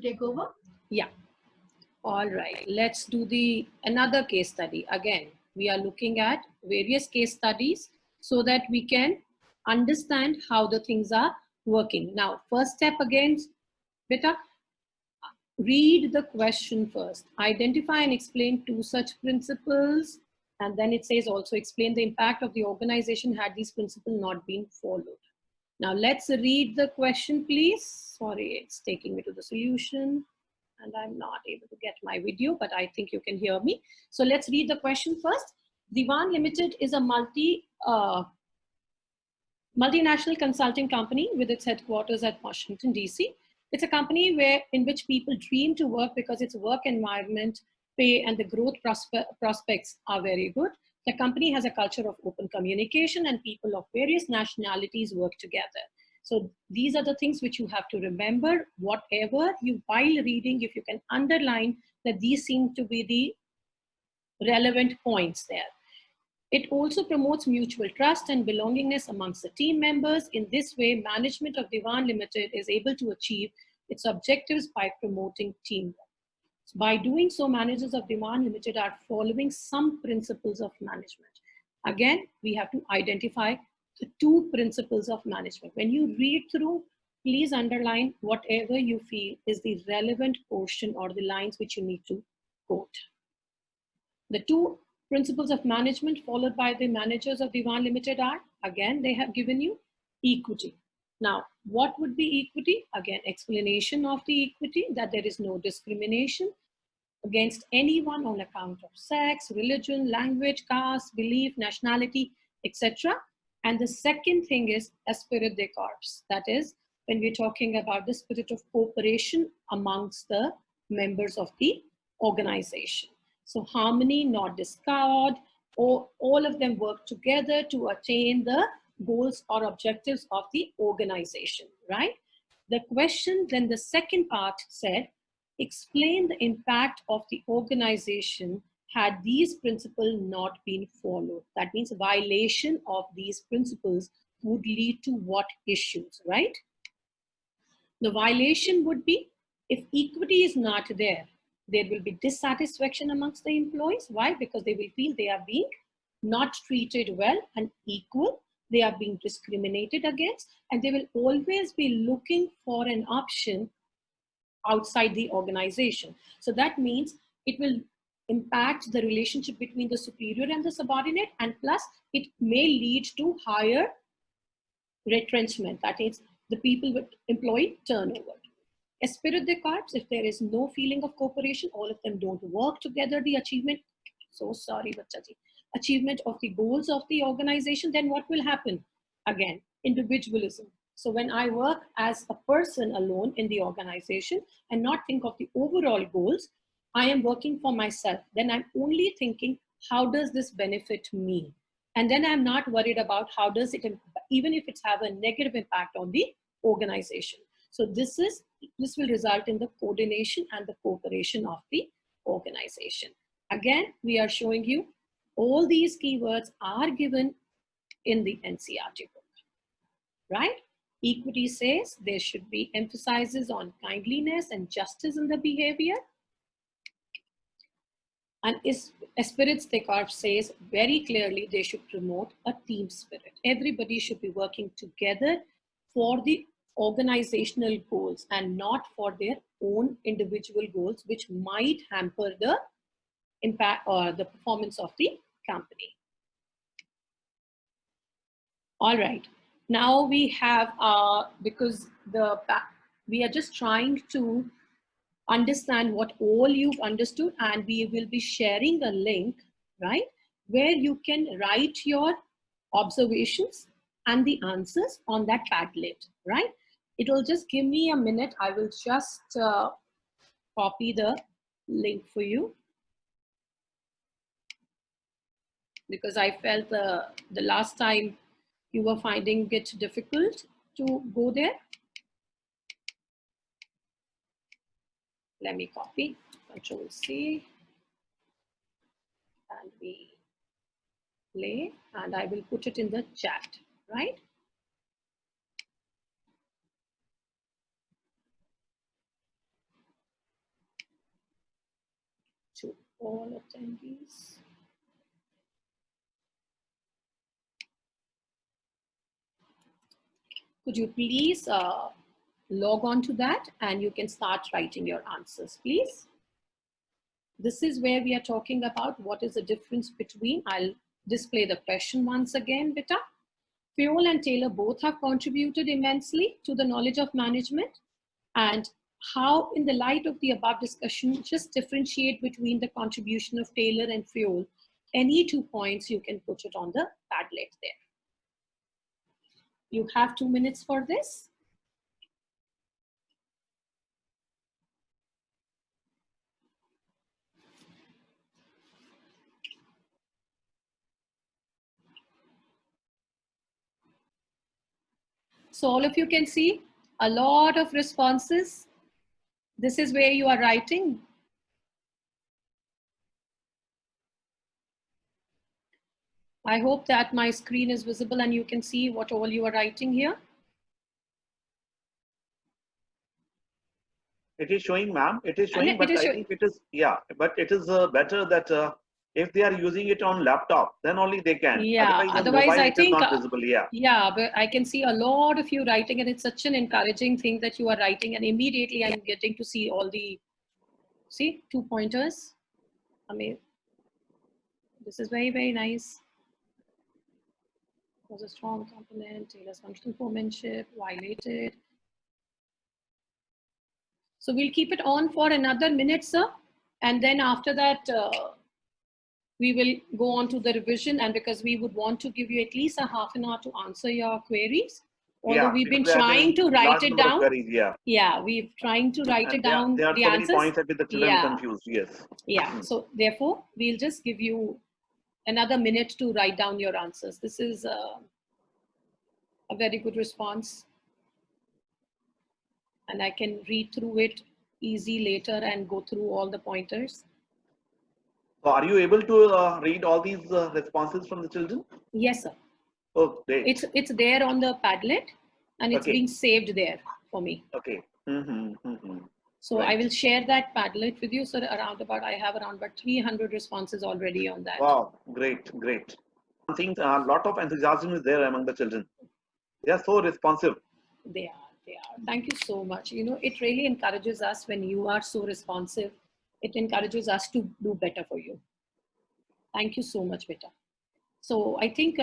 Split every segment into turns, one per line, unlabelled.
take over?
Yeah. All right. Let's do another case study. Again, we are looking at various case studies so that we can understand how the things are working. Now, first step again, beta, read the question first. Identify and explain two such principles. And then it says also explain the impact of the organization had these principles not been followed. Now let's read the question, please. Sorry, it's taking me to the solution and I'm not able to get my video, but I think you can hear me. So let's read the question first. Diwan Limited is a multinational consulting company with its headquarters at Washington, D.C. It's a company in which people dream to work because its work environment, pay, and the growth prospects are very good. The company has a culture of open communication and people of various nationalities work together. So these are the things which you have to remember. Whatever you, while reading, if you can underline that these seem to be the relevant points there. It also promotes mutual trust and belongingness amongst the team members. In this way, management of Diwan Limited is able to achieve its objectives by promoting teamwork. By doing so, managers of Diwan Limited are following some principles of management. Again, we have to identify the two principles of management. When you read through, please underline whatever you feel is the relevant portion or the lines which you need to quote. The two principles of management followed by the managers of Diwan Limited are, again, they have given you equity. Now, what would be equity? Again, explanation of the equity, that there is no discrimination against anyone on account of sex, religion, language, caste, belief, nationality, etc. And the second thing is esprit de corps. That is, when we're talking about the spirit of cooperation amongst the members of the organization. So harmony, not discord, or all of them work together to attain the goals or objectives of the organization, right? The question, then the second part said, explain the impact of the organization had these principles not been followed. That means violation of these principles would lead to what issues, right? The violation would be if equity is not there, there will be dissatisfaction amongst the employees. Why? Because they will feel they are being not treated well and equal. They are being discriminated against, and they will always be looking for an option outside the organization. So that means it will impact the relationship between the superior and the subordinate, and plus it may lead to higher retrenchment. That is, the people with employee turnover. Esprit de corps, if there is no feeling of cooperation, all of them don't work together, the achievement, so sorry, Bachaji, achievement of the goals of the organization, then what will happen? Again, individualism. So when I work as a person alone in the organization and not think of the overall goals, I am working for myself. Then I'm only thinking, how does this benefit me? And then I'm not worried about how does it, even if it's have a negative impact on the organization. So this will result in the coordination and the cooperation of the organization. Again, we are showing you all these keywords are given in the NCERT book, right? Equity says there should be emphasis on kindliness and justice in the behavior. And esprit de corps says very clearly they should promote a team spirit. Everybody should be working together for the organizational goals and not for their own individual goals, which might hamper the impact or the performance of the company. All right, now we have, because we are just trying to understand what all you've understood, and we will be sharing a link, right, where you can write your observations and the answers on that Padlet, right? It will just give me a minute. I will just copy the link for you, because I felt the last time you were finding it difficult to go there. Let me copy, Control C, and we play, and I will put it in the chat, right? all attendees. Could you please log on to that and you can start writing your answers, please. This is where we are talking about what is the difference between, I'll display the question once again, beta. Fayol and Taylor both have contributed immensely to the knowledge of management, and how in the light of the above discussion, just differentiate between the contribution of Taylor and Fayol. Any 2 points, you can put it on the Padlet there. You have 2 minutes for this. So all of you can see a lot of responses. This is where you are writing. I hope that my screen is visible and you can see what all you are writing here.
It is showing, ma'am. It is showing, but I think it is, yeah, but it is better that if they are using it on laptop, then only they can.
Yeah, otherwise
mobile,
I think,
it is not visible, yeah.
Yeah, but I can see a lot of you writing, and it's such an encouraging thing that you are writing, and immediately I'm getting to see all the, see, 2 pointers. I mean, this is very, very nice. Was a strong component, Taylor's functional foremanship, violated. So we'll keep it on for another minute, sir. And then after that, we will go on to the revision. And because we would want to give you at least a half an hour to answer your queries. Although we've been trying to write it down. Yeah, we've trying to write it down.
They are so many points that with the children confused, yes.
Yeah, so therefore, we'll just give you another minute to write down your answers. This is a very good response. And I can read through it easy later and go through all the pointers.
So are you able to read all these responses from the children?
Yes, sir.
Oh, great.
It's there on the Padlet, and it's being saved there for me.
Okay.
So right. I will share that Padlet with you. So I have around about 300 responses already on that.
Wow, great, great. I think a lot of enthusiasm is there among the children. They are so responsive.
They are. Thank you so much. You know, it really encourages us when you are so responsive. It encourages us to do better for you. Thank you so much, Beta. So I think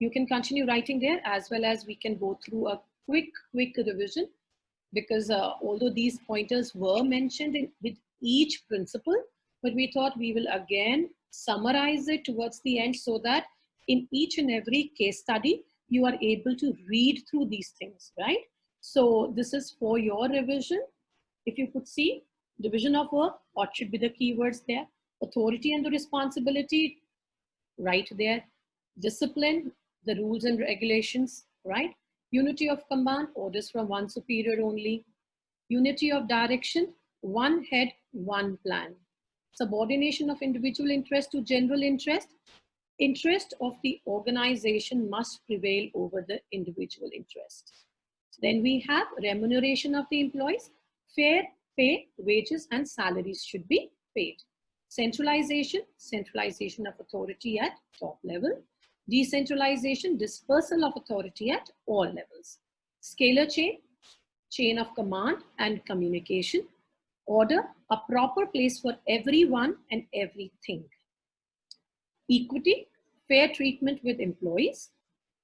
you can continue writing there, as well as we can go through a quick revision, because although these pointers were mentioned with each principle, but we thought we will again summarize it towards the end, so that in each and every case study, you are able to read through these things, right? So this is for your revision. If you could see, division of work, what should be the keywords there? Authority and the responsibility, right there. Discipline, the rules and regulations, right? Unity of command, orders from one superior only. Unity of direction, one head, one plan. Subordination of individual interest to general interest. Interest of the organization must prevail over the individual interest. Then we have remuneration of the employees. Fair pay, wages, and salaries should be paid. Centralization of authority at top level. Decentralization, dispersal of authority at all levels. Scalar chain of command and communication. Order, a proper place for everyone and everything. Equity, fair treatment with employees.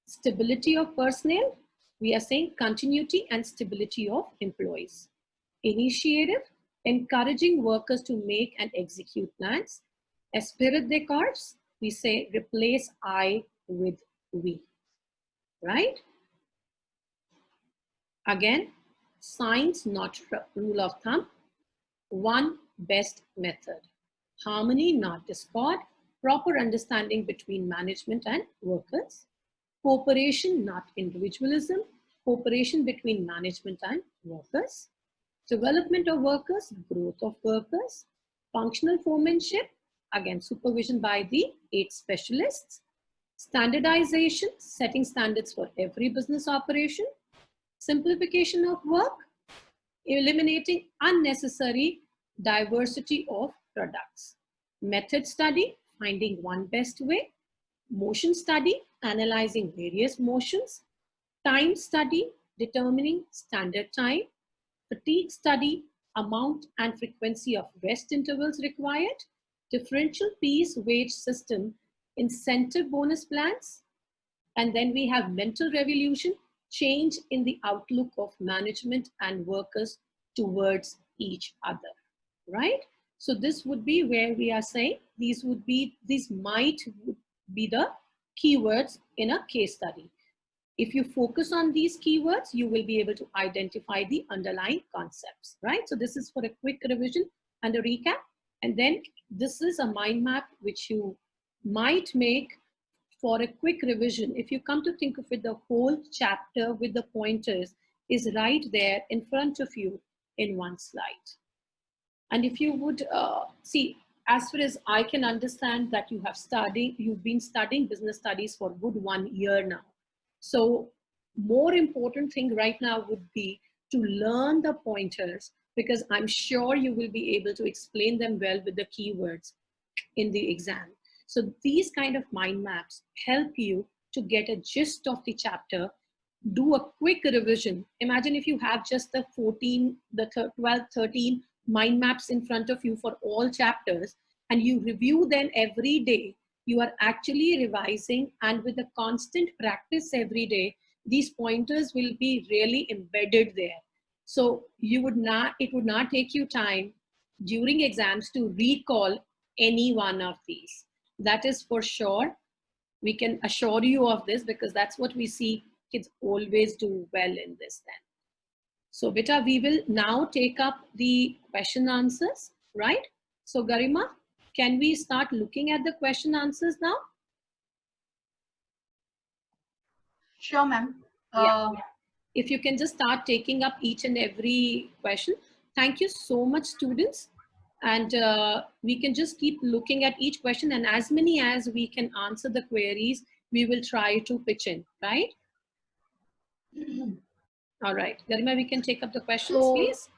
Stability of personnel, we are saying continuity and stability of employees. Initiative, encouraging workers to make and execute plans. Esprit de corps, we say replace I with we, right? Again, science, not rule of thumb. One best method. Harmony, not discord. Proper understanding between management and workers. Cooperation, not individualism. Cooperation between management and workers. Development of workers, growth of workers. Functional foremanship, again, supervision by the 8 specialists. Standardization, setting standards for every business operation. Simplification of work, eliminating unnecessary diversity of products. Method study, finding one best way. Motion study, analyzing various motions. Time study, determining standard time. Fatigue study, amount and frequency of rest intervals required. Differential piece wage system, incentive bonus plans. And then we have mental revolution, change in the outlook of management and workers towards each other, right? So this would be where we are saying these might be the keywords in a case study. If you focus on these keywords, you will be able to identify the underlying concepts, right? So this is for a quick revision and a recap. And then this is a mind map which you might make for a quick revision. If you come to think of it, the whole chapter with the pointers is right there in front of you in one slide. And if you would see, as far as I can understand that you've been studying business studies for a good 1 year now. So more important thing right now would be to learn the pointers, because I'm sure you will be able to explain them well with the keywords in the exam. So these kind of mind maps help you to get a gist of the chapter, do a quick revision. Imagine if you have just the 12, 13 mind maps in front of you for all chapters, and you review them every day. You are actually revising, and with a constant practice every day, these pointers will be really embedded there. So it would not take you time during exams to recall any one of these. That is for sure. We can assure you of this, because that's what we see kids always do well in this then. So Beta, we will now take up the question answers, right? So Garima, can we start looking at the question answers now?
Sure, ma'am.
Yeah. If you can just start taking up each and every question. Thank you so much, students. And we can just keep looking at each question, and as many as we can answer the queries, we will try to pitch in, right? All right, Garima, we can take up the questions, please.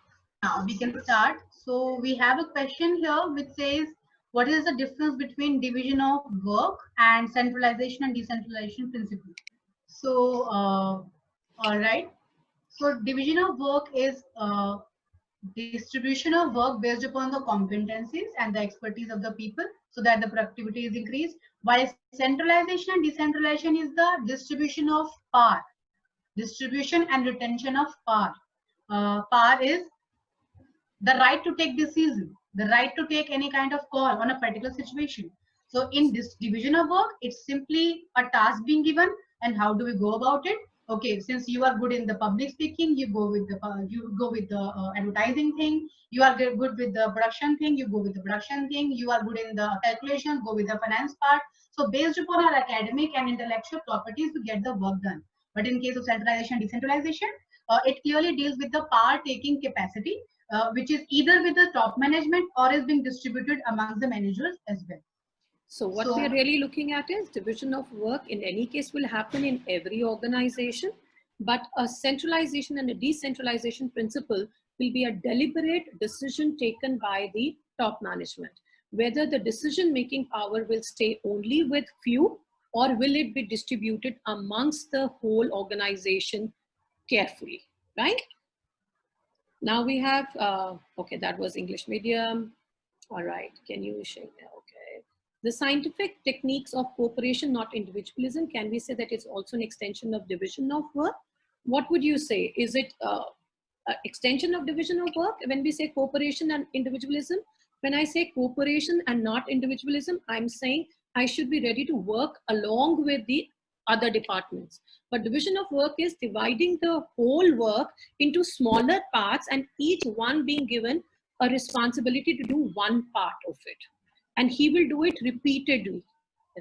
Now we can start. So we have a question here which says, what is the difference between division of work and centralization and decentralization principle? So, all right. So division of work is distribution of work based upon the competencies and the expertise of the people, so that the productivity is increased. While centralization and decentralization is the distribution of power, distribution and retention of power. Power is the right to take decision, the right to take any kind of call on a particular situation. So in this division of work, it's simply a task being given, and how do we go about it? Okay, since you are good in the public speaking, you go with the advertising thing. You are good with the production thing, you go with the production thing. You are good in the calculation, go with the finance part. So based upon our academic and intellectual properties, we get the work done. But in case of centralization, decentralization, it clearly deals with the power taking capacity, which is either with the top management or is being distributed amongst the managers as well.
So what we are really looking at is division of work in any case will happen in every organization, but a centralization and a decentralization principle will be a deliberate decision taken by the top management. Whether the decision-making power will stay only with few, or will it be distributed amongst the whole organization carefully, right? Now we have, okay, that was English medium. All right, can you share? Okay. The scientific techniques of cooperation, not individualism, can we say that it's also an extension of division of work? What would you say? Is it an extension of division of work when we say cooperation and individualism? When I say cooperation and not individualism, I'm saying I should be ready to work along with the other departments. But division of work is dividing the whole work into smaller parts, and each one being given a responsibility to do one part of it. And he will do it repeatedly,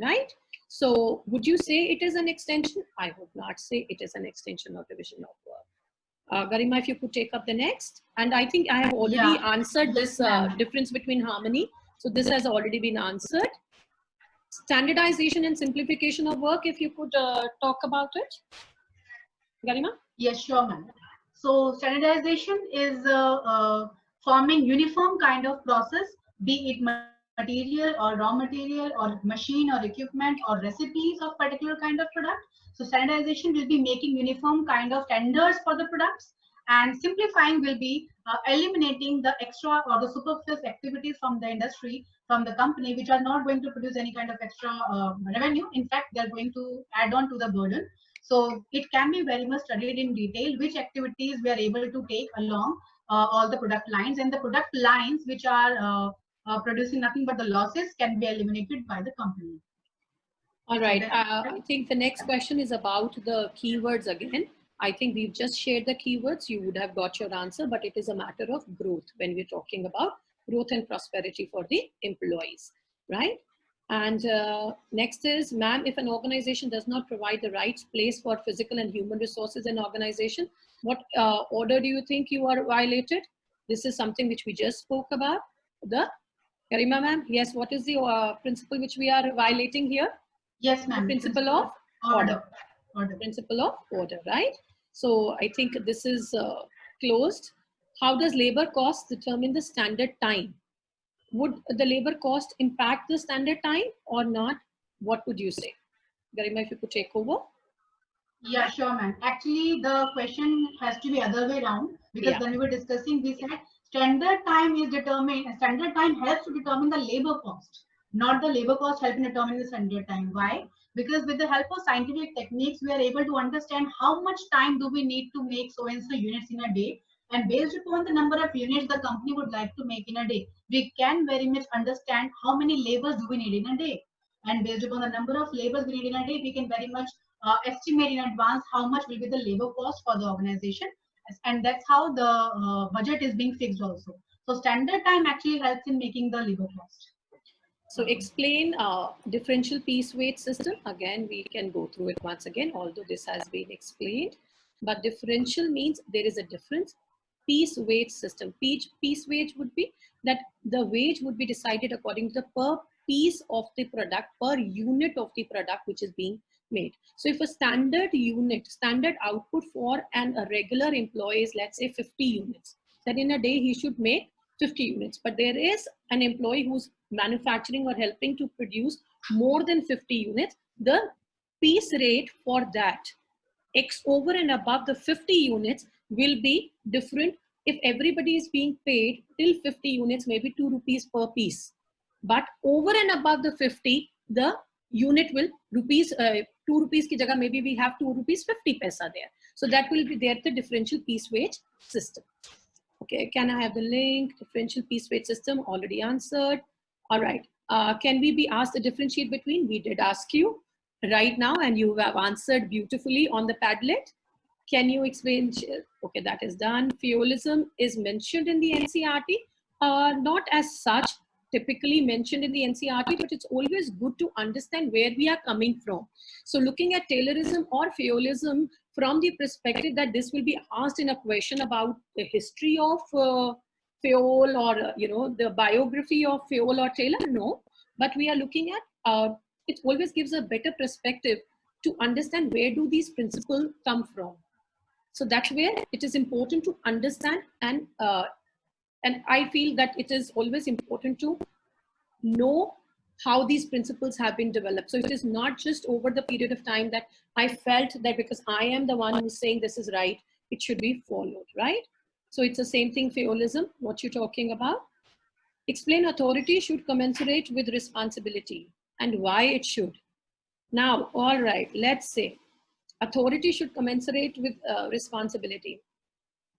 right? So would you say it is an extension? I would not say it is an extension of division of work. Garima, if you could take up the next. And I think I have already answered this difference between harmony. So this has already been answered. Standardization and simplification of work, if you could talk about it. Garima?
Yes, sure, ma'am. So standardization is forming uniform kind of process, be it material or raw material or machine or equipment or recipes of particular kind of product. So standardization will be making uniform kind of standards for the products, and simplifying will be eliminating the extra or the superfluous activities from the industry, from the company, which are not going to produce any kind of extra revenue. In fact, they're going to add on to the burden. So it can be very much studied in detail which activities we are able to take along all the product lines, and the product lines which are producing nothing but the losses can be eliminated by the company.
All right. I think the next question is about the keywords again. I think we've just shared the keywords. You would have got your answer, but it is a matter of growth when we're talking about growth and prosperity for the employees, right? And next is, ma'am, if an organization does not provide the right place for physical and human resources in organization, what order do you think you are violated? This is something which we just spoke about. The Garima ma'am, yes, what is the principle which we are violating here?
Yes, ma'am.
Principle of order. Principle of order, right? So I think this is closed. How does labor cost determine the standard time? Would the labor cost impact the standard time or not? What would you say? Garima, if you could take over.
Yeah, sure, ma'am. Actually, the question has to be other way around, because when we were discussing, we said standard time is determined, standard time helps to determine the labor cost, not the labor cost helping determine the standard time. Why? Because with the help of scientific techniques, we are able to understand how much time do we need to make so and so units in a day. And based upon the number of units the company would like to make in a day, we can very much understand how many labors do we need in a day. And based upon the number of labors we need in a day, we can very much estimate in advance how much will be the labor cost for the organization. And that's how the budget is being fixed also. So standard time actually helps in making the labor cost.
So explain differential piece weight system. Again, we can go through it once again, although this has been explained. But differential means there is a difference. Piece weight system. Piece wage would be that the wage would be decided according to the per piece of the product, per unit of the product which is being made. So if a standard unit, standard output for a regular employee is, let's say, 50 units, then in a day he should make 50 units. But there is an employee who's manufacturing or helping to produce more than 50 units. The piece rate for that, X over and above the 50 units, will be different if everybody is being paid till 50 units, maybe 2 rupees per piece. But over and above the 50, the unit will rupees 2 rupees ki jagah, maybe we have 2 rupees 50 paisa there. So that will be there, the differential piece wage system. Okay, can I have the link? Differential piece wage system, already answered. All right, can we be asked to differentiate between? We did ask you right now and you have answered beautifully on the Padlet. Can you explain? Okay, that is done. Feolism is mentioned in the NCERT, not as such typically mentioned in the NCERT, but it's always good to understand where we are coming from. So looking at Taylorism or Feolism from the perspective that this will be asked in a question about the history of Fayol or the biography of Fayol or Taylor, no, but we are looking at it always gives a better perspective to understand where do these principles come from. So that's where it is important to understand, and I feel that it is always important to know how these principles have been developed. So it is not just over the period of time that I felt that because I am the one who's saying this is right, it should be followed, right? So it's the same thing, Feolism, what you're talking about. Explain authority should commensurate with responsibility and why it should. Now, all right, let's say authority should commensurate with responsibility.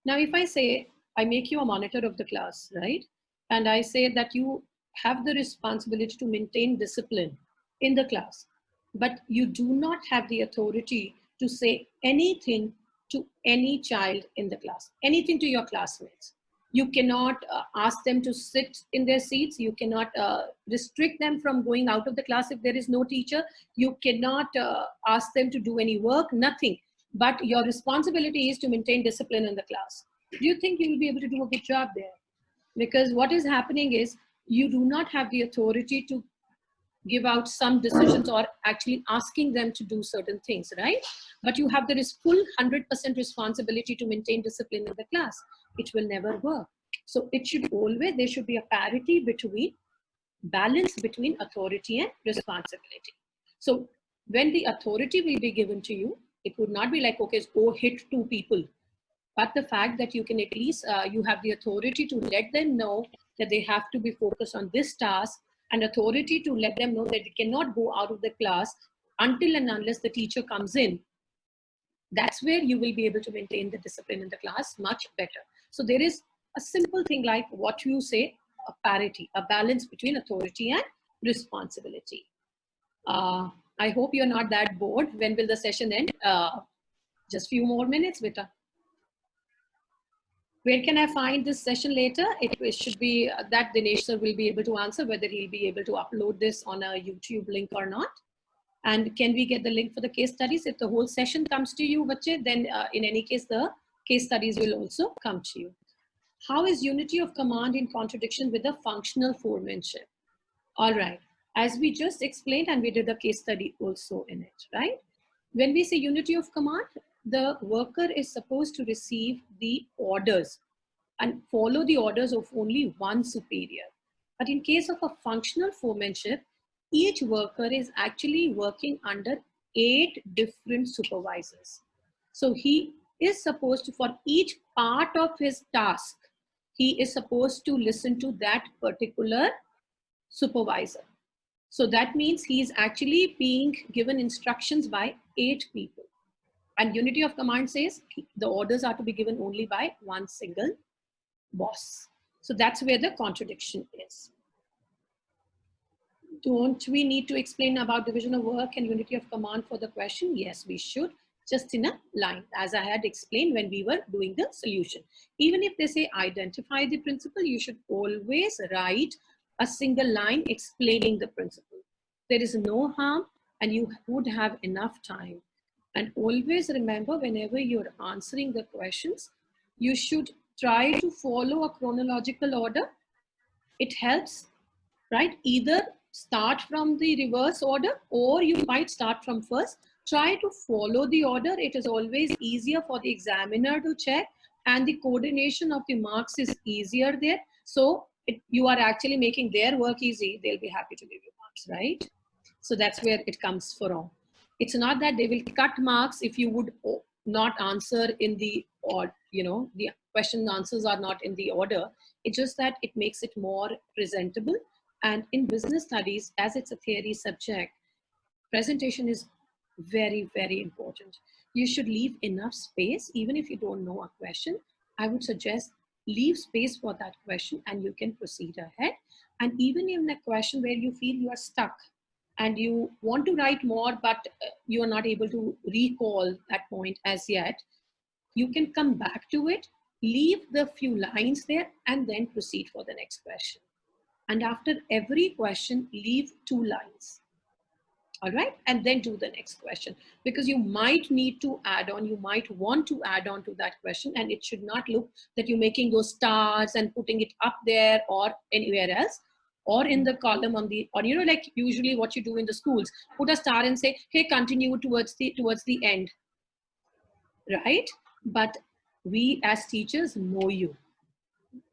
Now, if I say, I make you a monitor of the class, right? And I say that you have the responsibility to maintain discipline in the class, but you do not have the authority to say anything to any child in the class, anything to your classmates. You cannot ask them to sit in their seats. You cannot restrict them from going out of the class if there is no teacher. You cannot ask them to do any work, nothing. But your responsibility is to maintain discipline in the class. Do you think you will be able to do a good job there? Because what is happening is you do not have the authority to give out some decisions or actually asking them to do certain things, right? But you have the full 100% responsibility to maintain discipline in the class. It will never work. So it should always, there should be a parity between balance between authority and responsibility. So when the authority will be given to you, it would not be like, okay, go hit 2 people. But the fact that you can at least, you have the authority to let them know that they have to be focused on this task, and authority to let them know that they cannot go out of the class until and unless the teacher comes in. That's where you will be able to maintain the discipline in the class much better. So there is a simple thing like what you say, a parity, a balance between authority and responsibility. I hope you're not that bored. When will the session end? Just few more minutes, beta. Where can I find this session later? It should be that Dinesh sir will be able to answer whether he'll be able to upload this on a YouTube link or not. And can we get the link for the case studies? If the whole session comes to you, bache, then in any case, the case studies will also come to you. How is unity of command in contradiction with the functional foremanship? All right, as we just explained, and we did the case study also in it, right? When we say unity of command, the worker is supposed to receive the orders and follow the orders of only one superior. But in case of a functional foremanship, each worker is actually working under 8 different supervisors. So he is supposed to, for each part of his task, he is supposed to listen to that particular supervisor. So that means he is actually being given instructions by 8 people. And unity of command says the orders are to be given only by one single boss. So that's where the contradiction is. Don't we need to explain about division of work and unity of command for the question? Yes, we should, just in a line, as I had explained when we were doing the solution. Even if they say identify the principle, you should always write a single line explaining the principle. There is no harm, and you would have enough time. And always remember, whenever you're answering the questions, you should try to follow a chronological order. It helps, right? Either start from the reverse order, or you might start from first. Try to follow the order. It is always easier for the examiner to check, and the coordination of the marks is easier there. So you are actually making their work easy. They'll be happy to give you marks, right? So that's where it comes from. It's not that they will cut marks if you would not answer in the, or the question answers are not in the order. It's just that it makes it more presentable. And in business studies, as it's a theory subject, presentation is very, very important. You should leave enough space. Even if you don't know a question, I would suggest leave space for that question and you can proceed ahead. And even in a question where you feel you are stuck and you want to write more, but you are not able to recall that point as yet, you can come back to it, leave the few lines there, and then proceed for the next question. And after every question, leave 2 lines. All right, and then do the next question, because you might need to add on, you might want to add on to that question, and it should not look that you're making those stars and putting it up there or anywhere else, or in the column on the, or like usually what you do in the schools, put a star and say, hey, continue towards the end, right? But we as teachers know you.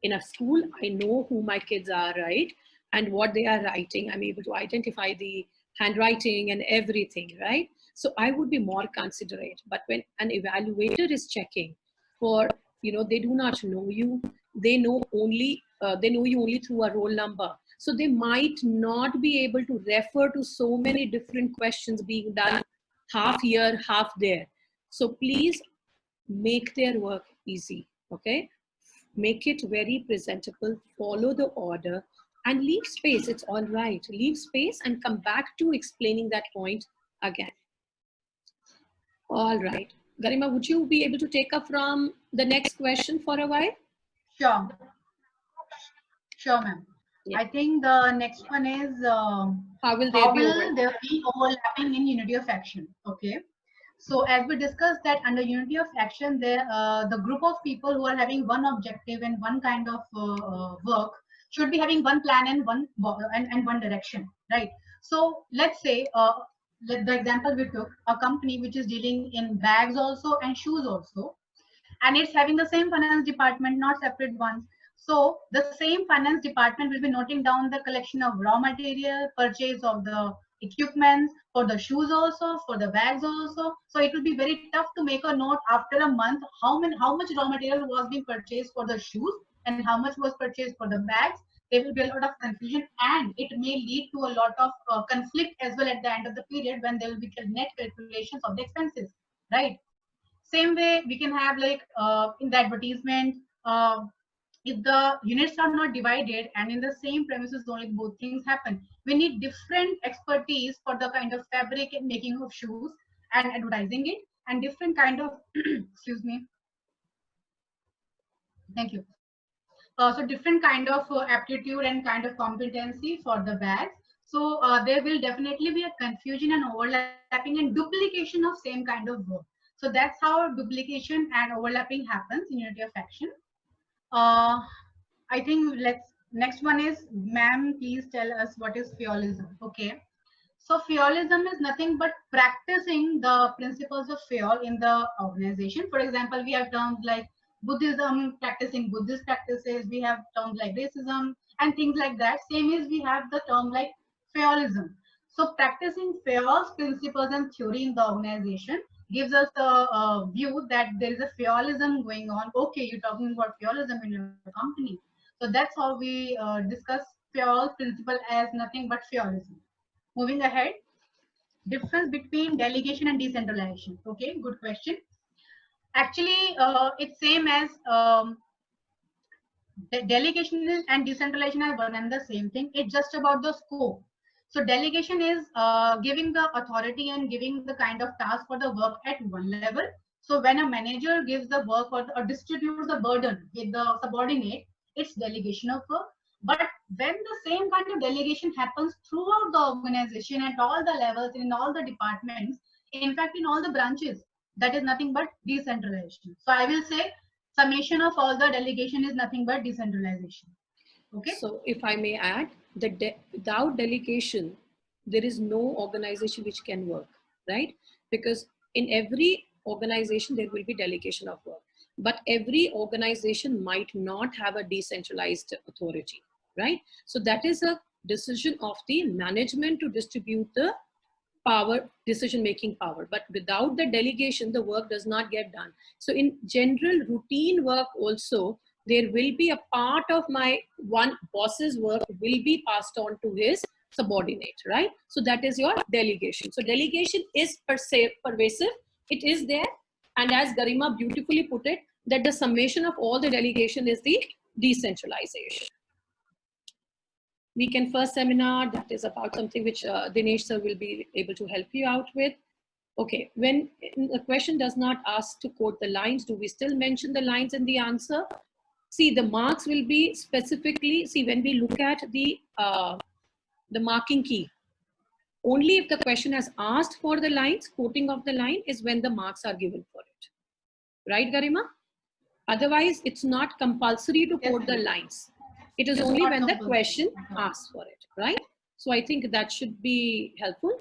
In a school, I know who my kids are, right? And what they are writing. I'm able to identify the handwriting and everything, right? So I would be more considerate. But when an evaluator is checking for, they do not know you, they know you only through a roll number. So they might not be able to refer to so many different questions being done half here, half there. So please make their work easy, okay? Make it very presentable, follow the order, and leave space. It's all right. Leave space and come back to explaining that point again. All right. Garima, would you be able to take up from the next question for a while?
Sure. Sure, ma'am. Yeah. I think the next one is how will there be overlapping in unity of action? Okay. So as we discussed that under unity of action, there the group of people who are having one objective and one kind of work should be having one plan and one direction, right? So let's say the example we took, a company which is dealing in bags also and shoes also, and it's having the same finance department, not separate ones. So the same finance department will be noting down the collection of raw material, purchase of the equipment, for the shoes also, for the bags also. So it will be very tough to make a note after a month how much raw material was being purchased for the shoes and how much was purchased for the bags. There will be a lot of confusion, and it may lead to a lot of conflict as well at the end of the period when there will be net calculations of the expenses, right? Same way we can have like in the advertisement, if the units are not divided and in the same premises only both things happen, we need different expertise for the kind of fabric and making of shoes and advertising it, and different kind of excuse me, thank you. So different kind of aptitude and kind of competency for the bags. So there will definitely be a confusion and overlapping and duplication of same kind of work. So that's how duplication and overlapping happens in unity of action. I think next one is, ma'am, please tell us what is feolism. Okay. So feolism is nothing but practicing the principles of feol in the organization. For example, we have terms like Buddhism, practicing Buddhist practices. We have terms like racism and things like that. Same as we have the term like feolism. So practicing feol's principles and theory in the organization gives us the view that there is a feolism going on. Okay, you're talking about feolism in your company. So that's how we discuss feol principle as nothing but feolism. Moving ahead, difference between delegation and decentralization. Okay, good question. Actually, it's same as delegation and decentralization are one and the same thing. It's just about the scope. So delegation is giving the authority and giving the kind of task for the work at one level. So when a manager gives the work or distributes the burden with the subordinate, it's delegation of work. But when the same kind of delegation happens throughout the organization at all the levels, in all the departments, in fact, in all the branches, that is nothing but decentralization. So I will say summation of all the delegation is nothing but decentralization. Okay.
So if I may add, without delegation, there is no organization which can work, right? Because in every organization, there will be delegation of work. But every organization might not have a decentralized authority, right? So that is a decision of the management to distribute the power, decision-making power. But without the delegation, the work does not get done. So in general routine work also, there will be a part of my one boss's work will be passed on to his subordinate, right? So that is your delegation. So delegation is pervasive. It is there. And as Garima beautifully put it, that the summation of all the delegation is the decentralization. Weekend first seminar, that is about something which Dinesh sir will be able to help you out with. Okay, when the question does not ask to quote the lines, do we still mention the lines in the answer? See, the marks will be specifically, see, when we look at the marking key, only if the question has asked for the lines, quoting of the line is when the marks are given for it. Right, Garima? Otherwise, it's not compulsory to quote the lines. It is only when the question asks for it, right? So I think that should be helpful.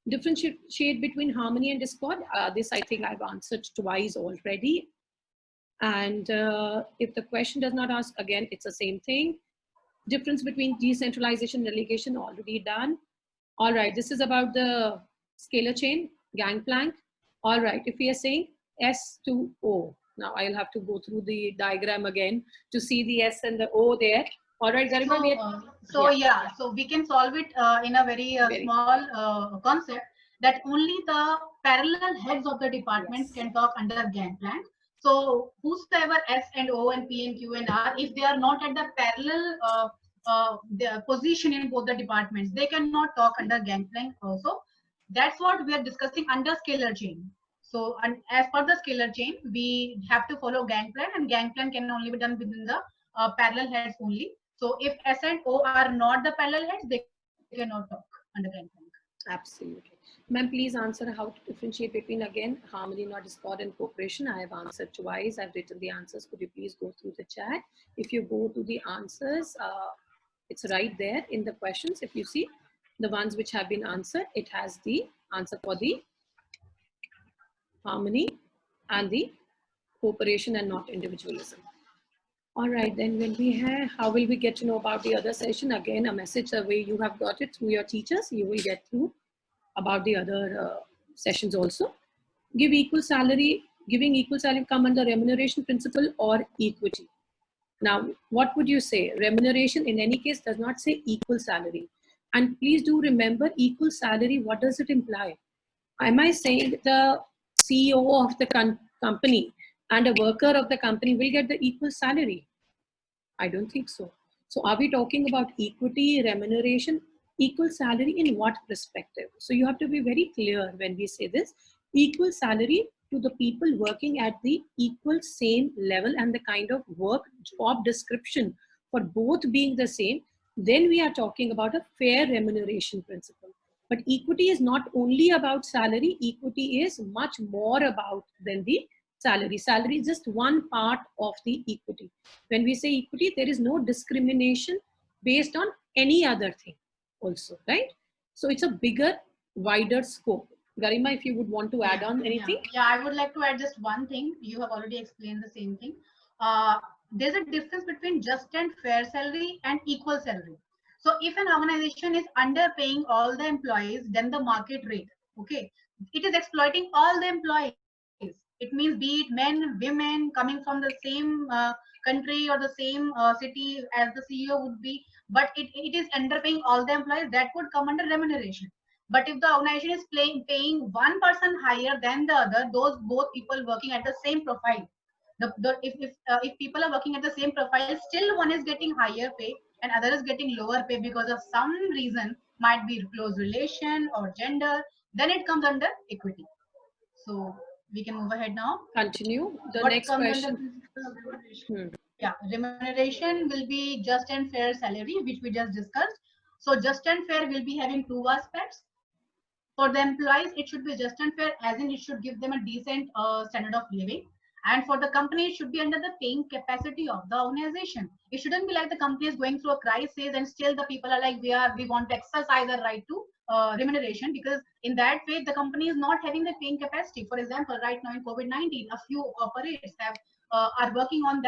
Differentiate between harmony and discord. This I think I've answered twice already. And if the question does not ask, again, it's the same thing. Difference between decentralization and delegation, already done. All right, this is about the scalar chain, gangplank. All right, if we are saying S to O, now I'll have to go through the diagram again to see the S and the O there. All right, Garima.
So we can solve it in a very small concept, that only the parallel heads of the departments can talk under gangplank. So whosoever S and O and P and Q and R, if they are not at the parallel the position in both the departments, they cannot talk under gangplank also. That's what we are discussing under scalar chain. So, and as per the scalar chain, we have to follow gangplank, and gangplank can only be done within the parallel heads only. So if S and O are not the parallel heads, they cannot talk under gangplank.
Absolutely. Ma'am, please answer how to differentiate between, again, harmony, not discord, and cooperation. I have answered twice. I've written the answers. Could you please go through the chat? If you go to the answers, it's right there in the questions. If you see the ones which have been answered, it has the answer for the harmony and the cooperation and not individualism. All right, then when we have, how will we get to know about the other session? Again, a message the way you have got it through your teachers, you will get through about the other sessions also. Give equal salary, giving equal salary come under remuneration principle or equity. Now, what would you say? Remuneration in any case does not say equal salary. And please do remember equal salary, what does it imply? Am I saying the CEO of the company and a worker of the company will get the equal salary? I don't think so. So are we talking about equity, remuneration, equal salary in what perspective? So you have to be very clear when we say this. Equal salary to the people working at the equal same level and the kind of work job description for both being the same, then we are talking about a fair remuneration principle. But equity is not only about salary, equity is much more about than the salary. Salary is just one part of the equity. When we say equity, there is no discrimination based on any other thing also, right? So it's a bigger, wider scope. Garima, if you would want to add on anything.
Yeah, I would like to add just one thing. You have already explained the same thing. There's a difference between just and fair salary and equal salary. So if an organization is underpaying all the employees, then the market rate, okay, it is exploiting all the employees. It means be it men, women coming from the same country or the same city as the CEO would be, but it is underpaying all the employees, that would come under remuneration. But if the organization is paying one person higher than the other, those both people working at the same profile, if people are working at the same profile, still one is getting higher pay and other is getting lower pay because of some reason, might be close relation or gender, then it comes under equity. So we can move ahead now.
Continue. The next question.
Yeah, remuneration will be just and fair salary, which we just discussed. So just and fair will be having two aspects. For the employees, it should be just and fair, as in it should give them a decent standard of living. And for the company, it should be under the paying capacity of the organization. It shouldn't be like the company is going through a crisis and still the people are like, we want to exercise our right to remuneration, because in that way the company is not having the paying capacity. For example, right now in COVID-19, a few corporates are working on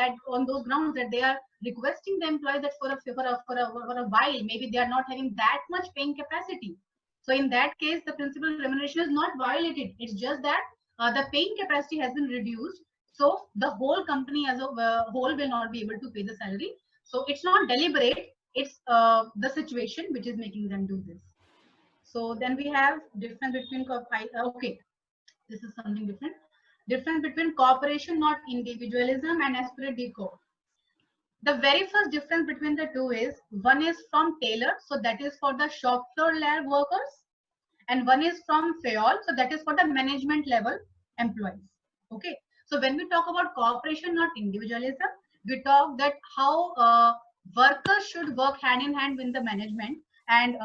those grounds that they are requesting the employees that for a while maybe they are not having that much paying capacity. So in that case, the principal remuneration is not violated. It's just that the paying capacity has been reduced. So the whole company as a whole will not be able to pay the salary. So it's not deliberate. It's the situation which is making them do this. So then we have difference between, okay, this is something different. Difference between cooperation, not individualism, and esprit de corps. The very first difference between the two is, one is from Taylor, so that is for the shop floor level workers, and one is from Fayol, so that is for the management level employees. Okay, so when we talk about cooperation, not individualism, we talk that how workers should work hand in hand with the management, and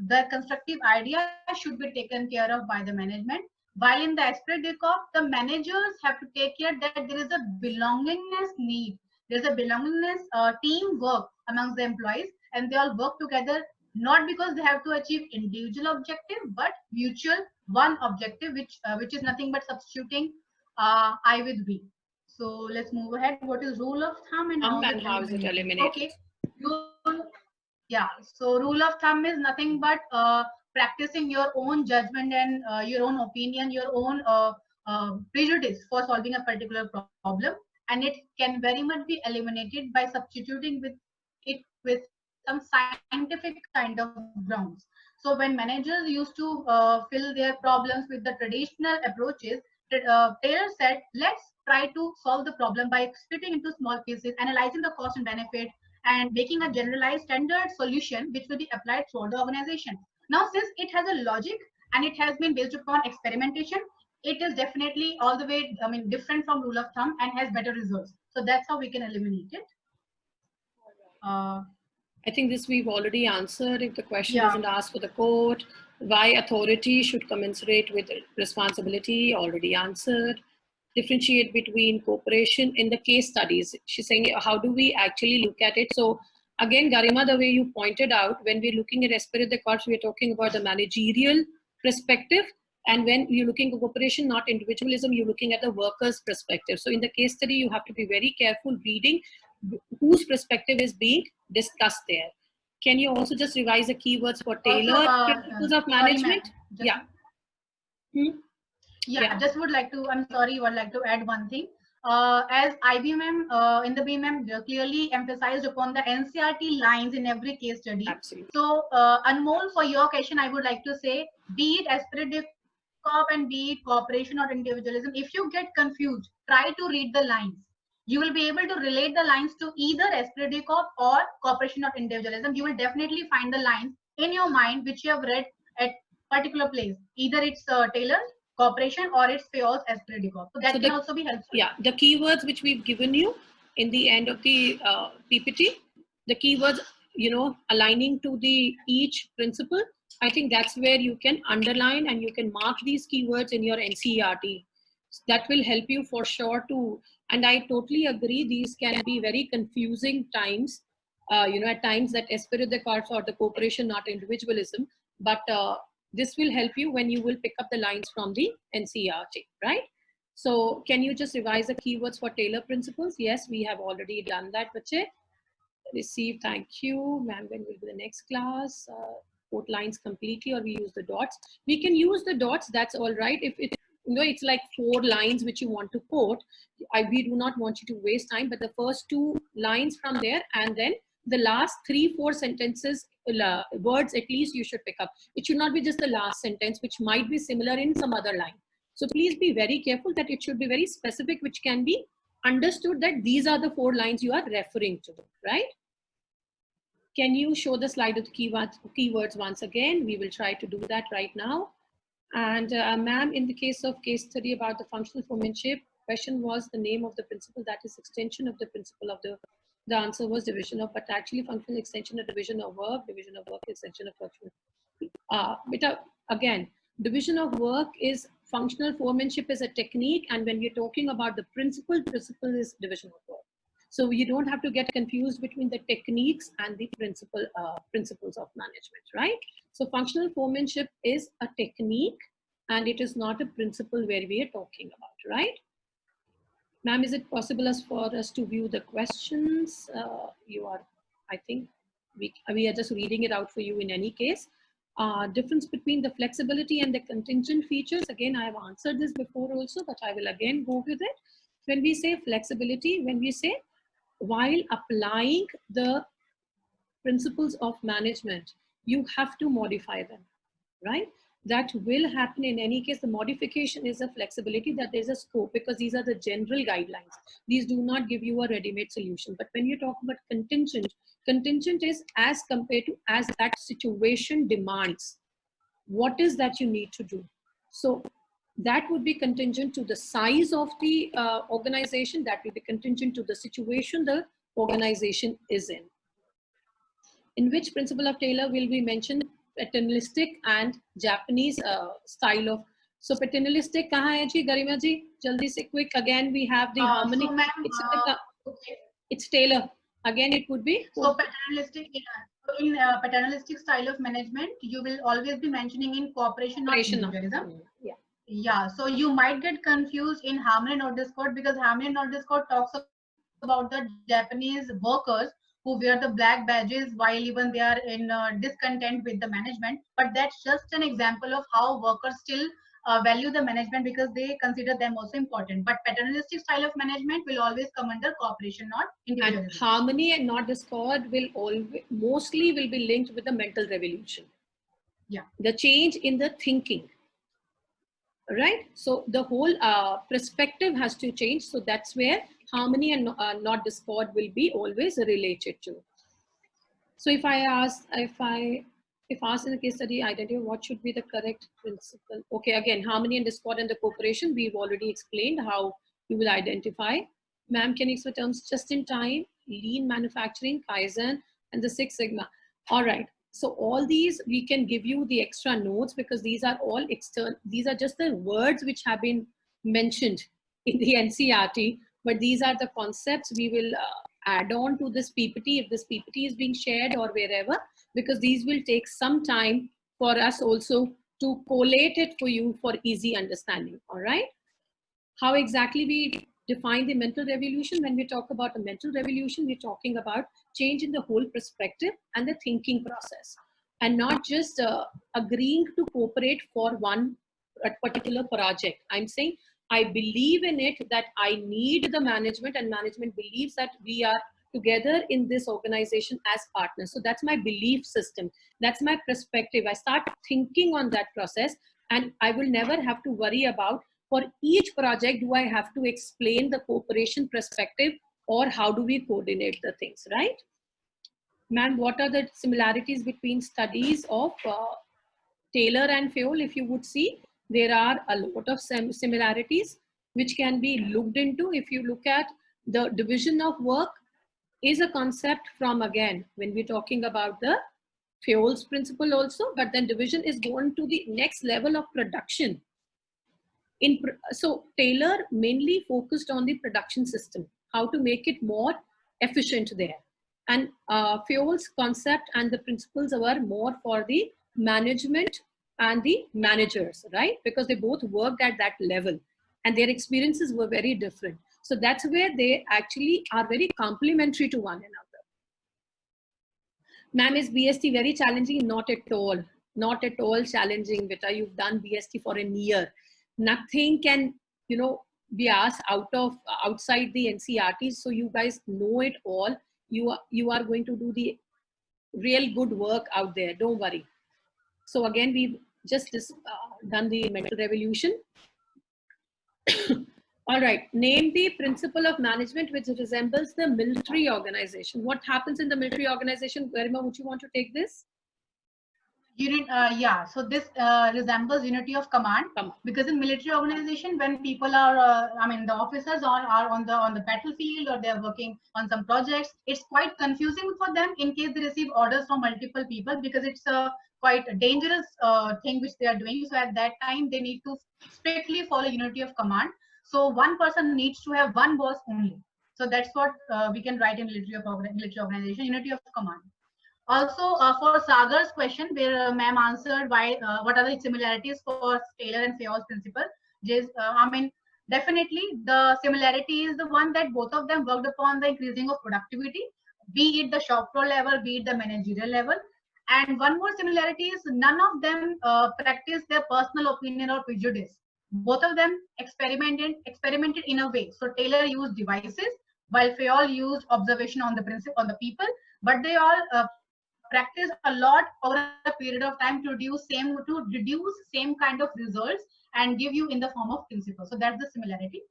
the constructive idea should be taken care of by the management. While in the esprit de corps, the managers have to take care that there is a belongingness need. There's a belongingness, teamwork amongst the employees, and they all work together, not because they have to achieve individual objective, but mutual one objective, which is nothing but substituting I with we. So let's move ahead. What is rule of thumb and
how is it eliminated?
Okay. Yeah. So rule of thumb is nothing but practicing your own judgment and your own opinion, your own prejudice for solving a particular problem. And it can very much be eliminated by substituting with some scientific kind of grounds. So when managers used to fill their problems with the traditional approaches, Taylor said, let's try to solve the problem by splitting into small pieces, analyzing the cost and benefit, and making a generalized standard solution which will be applied throughout the organization. Now, since it has a logic and it has been based upon experimentation, it is definitely all the way, different from rule of thumb and has better results. So that's how we can eliminate it.
I think this we've already answered. If the question isn't asked for the court, why authority should commensurate with responsibility, already answered. Differentiate between cooperation in the case studies. She's saying, how do we actually look at it? So again, Garima, the way you pointed out, when we're looking at esprit de corps, we're talking about the managerial perspective. And when you're looking at cooperation, not individualism, you're looking at the worker's perspective. So in the case study, you have to be very careful reading whose perspective is being discussed there. Can you also just revise the keywords for Taylor principles of management? Yeah.
Yeah, just would like to, I'm sorry, would like to add one thing. As IBM in the BMM clearly emphasized upon the NCERT lines in every case study.
Absolutely.
So Anmol, for your question, I would like to say, be it esprit de corps and be it cooperation or individualism, if you get confused, try to read the lines. You will be able to relate the lines to either esprit de corps or cooperation or individualism. You will definitely find the lines in your mind which you have read at particular place. Either it's Taylor, cooperation, or it's Fayol's esprit de corps. So that can also be helpful.
Yeah, the keywords which we've given you in the end of the PPT, the keywords, you know, aligning to the each principle, I think that's where you can underline and you can mark these keywords in your NCERT. That will help you for sure to, and I totally agree, these can be very confusing times, you know, at times that esprit de corps or the cooperation, not individualism, but this will help you when you will pick up the lines from the NCERT, right? So can you just revise the keywords for Taylor principles? Yes, we have already done that, Bache. Receive, thank you. Ma'am, when will be the next class? Quote lines completely, or we use the dots. We can use the dots, that's all right. If it, you know, it's like 4 lines which you want to quote, we do not want you to waste time, but the first 2 lines from there, and then the last 3-4 sentences, words at least you should pick up. It should not be just the last sentence, which might be similar in some other line. So please be very careful that it should be very specific, which can be understood that these are the 4 lines you are referring to, right? Can you show the slide of the keywords once again? We will try to do that right now. And ma'am, in the case of case study about the functional foremanship, question was the name of the principle, that is extension of the principle of the answer was division of, but actually functional extension of division of work, extension of functional. Again, division of work is functional foremanship is a technique, and when we're talking about the principle is division of work. So you don't have to get confused between the techniques and the principles of management, right? So functional foremanship is a technique and it is not a principle where we are talking about, right? Ma'am, is it possible for us to view the questions? I think we are just reading it out for you in any case. Difference between the flexibility and the contingent features. Again, I have answered this before also, but I will again go with it. When we say flexibility, when we say while applying the principles of management, you have to modify them, right? That will happen in any case. The modification is a flexibility, that there's a scope, because these are the general guidelines. These do not give you a ready-made solution. But when you talk about contingent is as compared to as that situation demands. What is that you need to do? So that would be contingent to the size of the organization. That will be contingent to the situation the organization is in. In which principle of Taylor will we mention paternalistic and Japanese style of? So paternalistic kahan hai ji, Garima ji? Jaldi se quick. Again, we have the harmony.
So
it's Taylor. Again, it would be.
So paternalistic, in paternalistic style of management, you will always be mentioning in cooperation or individualism.
Yeah.
Yeah. So you might get confused in harmony and discord, because harmony and discord talks about the Japanese workers who wear the black badges while even they are in discontent with the management. But that's just an example of how workers still value the management because they consider them also important. But paternalistic style of management will always come under cooperation, not individualism.
And harmony and not discord will mostly be linked with the mental revolution.
Yeah.
The change in the thinking. Right? So the whole perspective has to change. So that's where harmony and not discord will be always related to. So if asked in the case study, identify what should be the correct principle. Okay, again, harmony and discord and the cooperation, we've already explained how you will identify. Ma'am, can you explain terms just in time, lean manufacturing, Kaizen, and the Six Sigma? All right. So all these, we can give you the extra notes because these are all external. These are just the words which have been mentioned in the NCERT, but these are the concepts we will add on to this PPT if this PPT is being shared or wherever, because these will take some time for us also to collate it for you for easy understanding. All right. How exactly we define the mental revolution. When we talk about a mental revolution, we're talking about change in the whole perspective and the thinking process, and not just agreeing to cooperate for one particular project. I'm saying I believe in it, that I need the management, and management believes that we are together in this organization as partners. So that's my belief system. That's my perspective. I start thinking on that process, and I will never have to worry about, for each project, do I have to explain the cooperation perspective, or how do we coordinate the things, right? Ma'am, what are the similarities between studies of Taylor and Fayol? If you would see, there are a lot of similarities which can be looked into. If you look at the division of work, is a concept from, again, when we're talking about the Fayol's principle also, but then division is going to the next level of production. So Taylor mainly focused on the production system, how to make it more efficient there. And Fayol's concept and the principles were more for the management and the managers, right? Because they both worked at that level and their experiences were very different. So that's where they actually are very complementary to one another. Ma'am, is BST very challenging? Not at all. Not at all challenging, Beta. You've done BST for a year. Nothing can, you know, be asked outside the NCERT. So you guys know it all. You are going to do the real good work out there. Don't worry. So again, we've just done the mental revolution. All right, name the principle of management which resembles the military organization. What happens in the military organization? Garima, would you want to take this?
Yeah, so this resembles unity of command, because in military organization, when people are, the officers are on the battlefield, or they're working on some projects, it's quite confusing for them in case they receive orders from multiple people, because it's a quite a dangerous thing which they are doing. So at that time, they need to strictly follow unity of command. So one person needs to have one boss only. So that's what we can write in military organization, unity of command. Also, for Sagar's question, where ma'am answered why, what are the similarities for Taylor and Fayol's principle? Definitely the similarity is the one that both of them worked upon the increasing of productivity, be it the shop floor level, be it the managerial level. And one more similarity is none of them practiced their personal opinion or prejudice. Both of them experimented in a way. So Taylor used devices, while Fayol used observation on the people, but they all practice a lot over a period of time to reduce same kind of results and give you in the form of principle. So that's the similarity.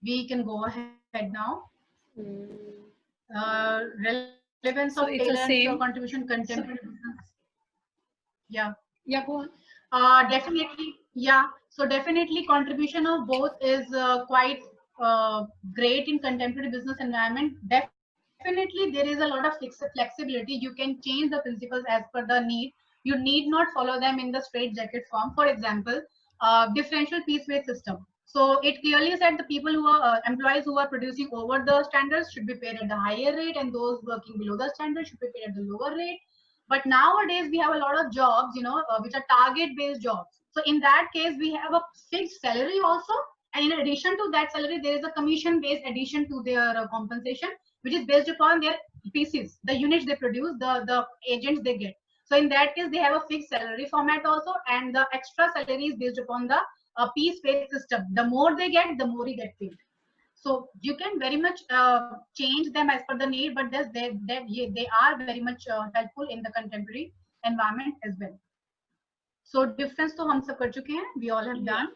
We can go ahead now. Relevance of Taylor and Fayol contribution contemporary business. Yeah,
go on.
Definitely, yeah. So definitely contribution of both is quite great in contemporary business environment. Definitely there is a lot of flexibility. You can change the principles as per the need. You need not follow them in the straight jacket form. For example, differential piece weight system. So it clearly said the people who are employees who are producing over the standards should be paid at the higher rate, and those working below the standard should be paid at the lower rate. But nowadays we have a lot of jobs, which are target-based jobs. So in that case, we have a fixed salary also, and in addition to that salary, there is a commission-based addition to their compensation, which is based upon their pieces, the units they produce, the agents they get. So in that case, they have a fixed salary format also, and the extra salary is based upon the piece-based system. The more they get, the more you get paid. So you can very much change them as per the need, but they are very much helpful in the contemporary environment as well. So difference to hum sab kar chuke hain, we all have done.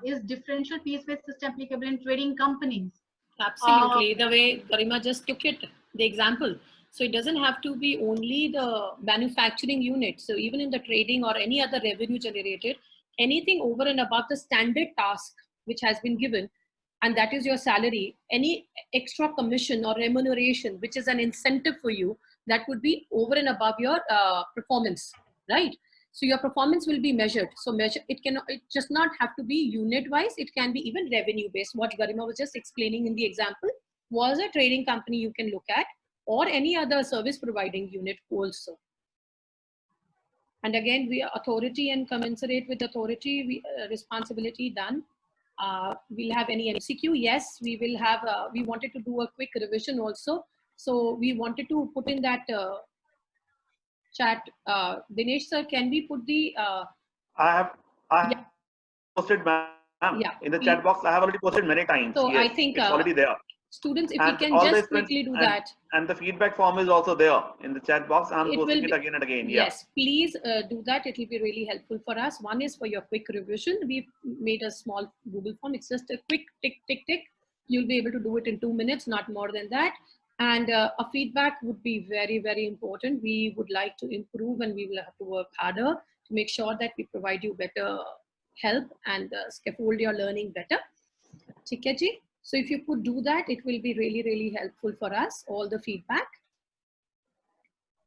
Is differential piece-based system applicable in trading companies?
Absolutely. The way Garima just took it, the example. So it doesn't have to be only the manufacturing unit. So even in the trading or any other revenue generated, anything over and above the standard task which has been given, and that is your salary, any extra commission or remuneration, which is an incentive for you, that would be over and above your performance, right? So your performance will be measured. So it just not have to be unit wise. It can be even revenue based. What Garima was just explaining in the example was a trading company you can look at, or any other service providing unit also. And again, we are authority and commensurate with authority, responsibility done. we'll have any MCQ. Yes, we will have, we wanted to do a quick revision also. So we wanted to put in that chat. Dinesh sir, can we put the...
I have
yeah.
posted, ma'am, in the
please.
chat box. I have already posted many times.
So
yes,
I think
it's already there.
Students, if
and
we can just quickly do that.
And the feedback form is also there in the chat box. I'm posting it again and again.
Yes, please do that. It will be really helpful for us. One is for your quick revision. We've made a small Google form. It's just a quick tick, tick, tick. You'll be able to do it in 2 minutes, not more than that. And a feedback would be very, very important. We would like to improve, and we will have to work harder to make sure that we provide you better help and scaffold your learning better. ठीक है जी? So if you could do that, it will be really, really helpful for us, all the feedback.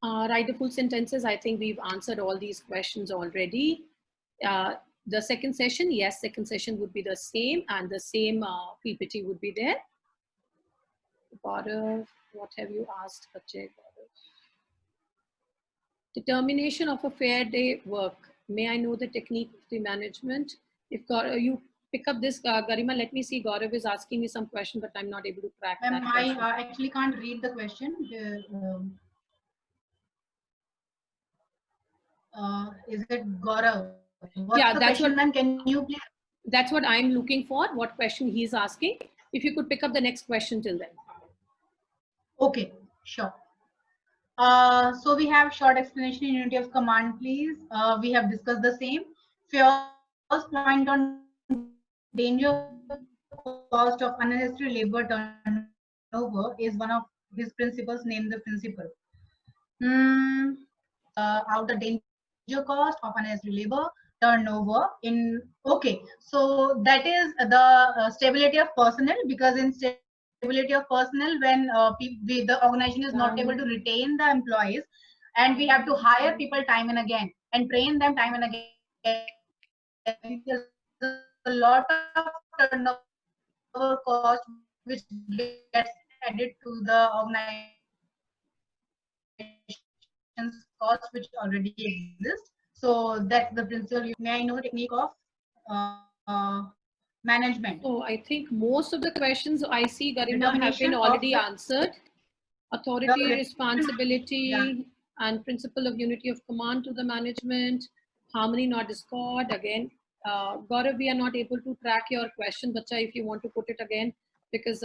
Write the full sentences. I think we've answered all these questions already. The second session, yes, second session would be the same, and the same PPT would be there. Gaurav, what have you asked, Ajay? Determination of a fair day work. May I know the technique of the management? If you pick up this, Garima, let me see. Gaurav is asking me some question, but I'm not able to crack that question.
I actually can't read the question. Is it Gaurav? What's
yeah,
the
that's
question,
what.
ma'am? Can you please?
That's what I'm looking for. What question he's asking? If you could pick up the next question till then.
Okay, sure. So we have short explanation in unity of command, please. We have discussed the same. First point on danger cost of unnecessary labor turnover is one of his principles. Name the principle. Out the danger cost of unnecessary labor turnover in, okay, so that is the stability of personnel, because in stability of personnel, when the organization is not able to retain the employees, and we have to hire people time and again and train them time and again, there's a lot of turnover cost which gets added to the organization's cost which already exists. So that's the principle. May I know the technique of management?
So I think most of the questions I see, Garima, have been already answered. Authority, responsibility, and principle of unity of command to the management. Harmony, not discord. Again, Gaurav, we are not able to track your question, Bacha, if you want to put it again, because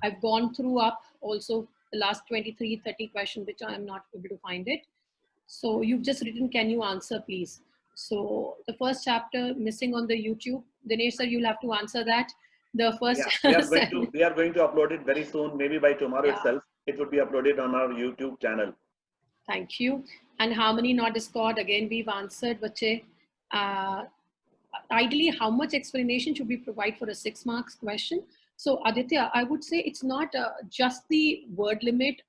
I've gone through up also the last 23, 30 questions, which I am not able to find it. So you've just written, can you answer, please? So the first chapter missing on the YouTube. Dinesh sir, you'll have to answer that. The first.
Yeah, we are going to upload it very soon, maybe by tomorrow itself. It would be uploaded on our YouTube channel.
Thank you. And harmony, not discord. Again, we've answered, Bache. Ideally, how much explanation should we provide for a 6 marks question? So Aditya, I would say it's not just the word limit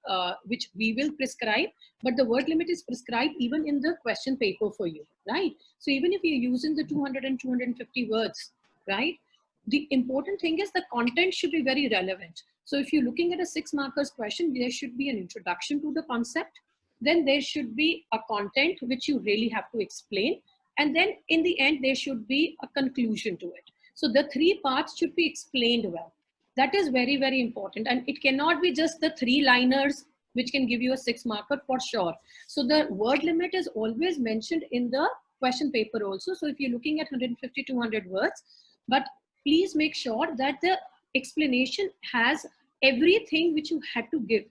which we will prescribe, but the word limit is prescribed even in the question paper for you, right? So even if you're using the 200 and 250 words, right? The important thing is the content should be very relevant. So if you're looking at a 6 markers question, there should be an introduction to the concept. Then there should be a content which you really have to explain. And then in the end, there should be a conclusion to it. So the 3 parts should be explained well. That is very, very important. And it cannot be just the 3-liners which can give you a 6 marker for sure. So the word limit is always mentioned in the question paper also. So if you're looking at 150, 200 words, but please make sure that the explanation has everything which you had to give.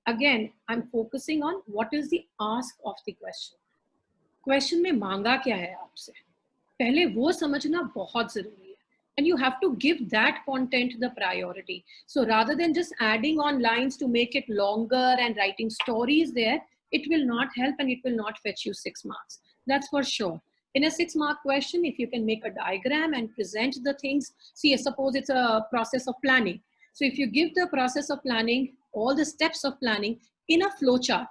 Again, I'm focusing on what is the ask of the question. Question में मांगा क्या है आपसे? पहले वो समझना बहुत जरूरी है. And you have to give that content the priority. So rather than just adding on lines to make it longer and writing stories there, it will not help and it will not fetch you 6 marks. That's for sure. In a 6-mark question, if you can make a diagram and present the things, see, suppose it's a process of planning. So if you give the process of planning, all the steps of planning in a flow chart,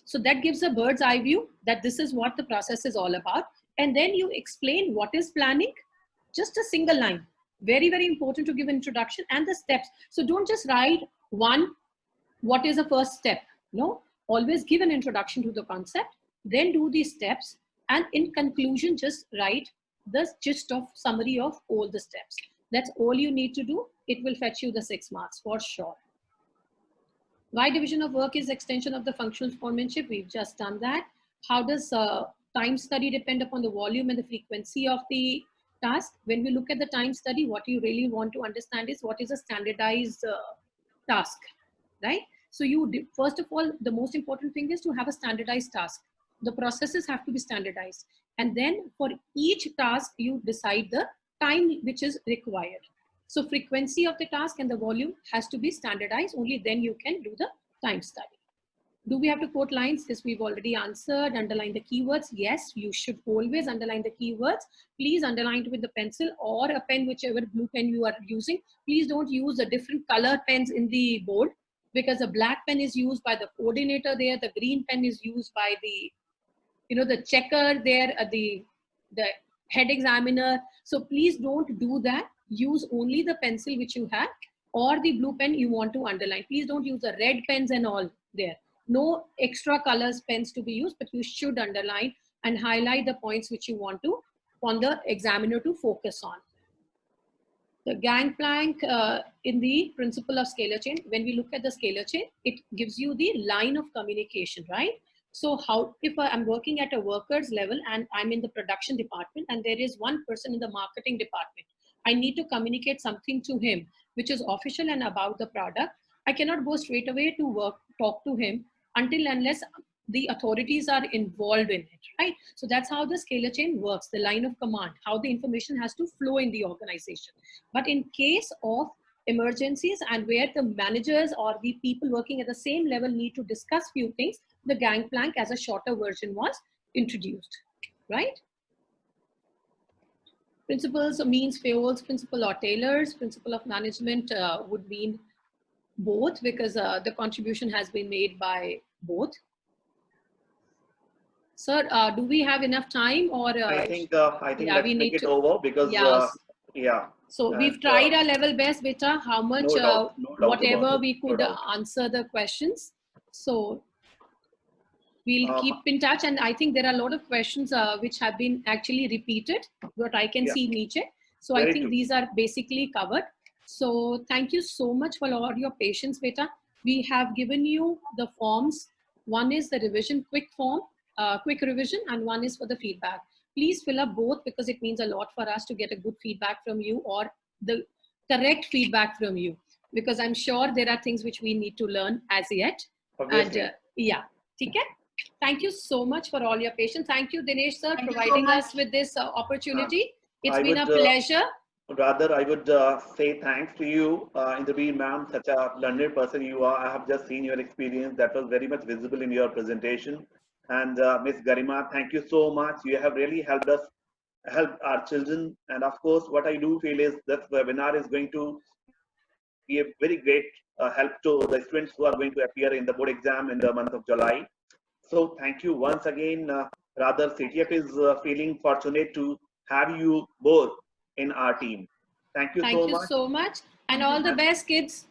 so that gives a bird's eye view that this is what the process is all about. And then you explain what is planning, just a single line. Very, very important to give an introduction and the steps. So don't just write what is the first step? No, always give an introduction to the concept, then do the steps. And in conclusion, just write the gist of summary of all the steps. That's all you need to do. It will fetch you the 6 marks for sure. Why division of work is extension of the functional foremanship? We've just done that. How does time study depend upon the volume and the frequency of the task? When we look at the time study, what you really want to understand is what is a standardized task, right? So first of all, the most important thing is to have a standardized task. The processes have to be standardized. And then for each task, you decide the time which is required. So frequency of the task and the volume has to be standardized. Only then you can do the time study. Do we have to quote lines? This we've already answered. Underline the keywords. Yes, you should always underline the keywords. Please underline it with the pencil or a pen, whichever blue pen you are using. Please don't use the different color pens in the board, because the black pen is used by the coordinator there. The green pen is used by the, the checker there, the head examiner. So please don't do that. Use only the pencil which you have or the blue pen you want to underline. Please don't use the red pens and all there. No extra colors pens to be used, but you should underline and highlight the points which you want the examiner to focus on. The gangplank in the principle of scalar chain, when we look at the scalar chain, it gives you the line of communication, right? So if I'm working at a worker's level and I'm in the production department and there is one person in the marketing department, I need to communicate something to him, which is official and about the product. I cannot go straight away to talk to him unless the authorities are involved in it, right? So that's how the scalar chain works, the line of command, how the information has to flow in the organization. But in case of emergencies and where the managers or the people working at the same level need to discuss few things, the gangplank as a shorter version was introduced, right? Principles means Fayol's principle or Taylor's principle of management would mean both, because the contribution has been made by both. Sir, do we have enough time, or
I think let's make it over, because yeah.
So we've tried our level best, beta. How much,
no doubt
whatever we could answer the questions. So we'll keep in touch, and I think there are a lot of questions which have been actually repeated, what I can see niche. So I think these are basically covered. So thank you so much for all your patience, beta. We have given you the forms. One is the revision quick form, quick revision, and one is for the feedback. Please fill up both, because it means a lot for us to get a good feedback from you, or the correct feedback from you, because I'm sure there are things which we need to learn as yet.
Obviously.
And yeah, okay. Thank you so much for all your patience. Thank you, Dinesh sir, providing us with this opportunity. It's been a pleasure.
Rather, I would say thanks to you, Indrabir ma'am, such a learned person you are. I have just seen your experience. That was very much visible in your presentation. And Ms. Garima, thank you so much. You have really helped our children. And of course, what I do feel is this webinar is going to be a very great help to the students who are going to appear in the board exam in the month of July. So thank you once again. Rather, CTF is feeling fortunate to have you both in our team. Thank you so much.
Thank you so much. And all the best, kids.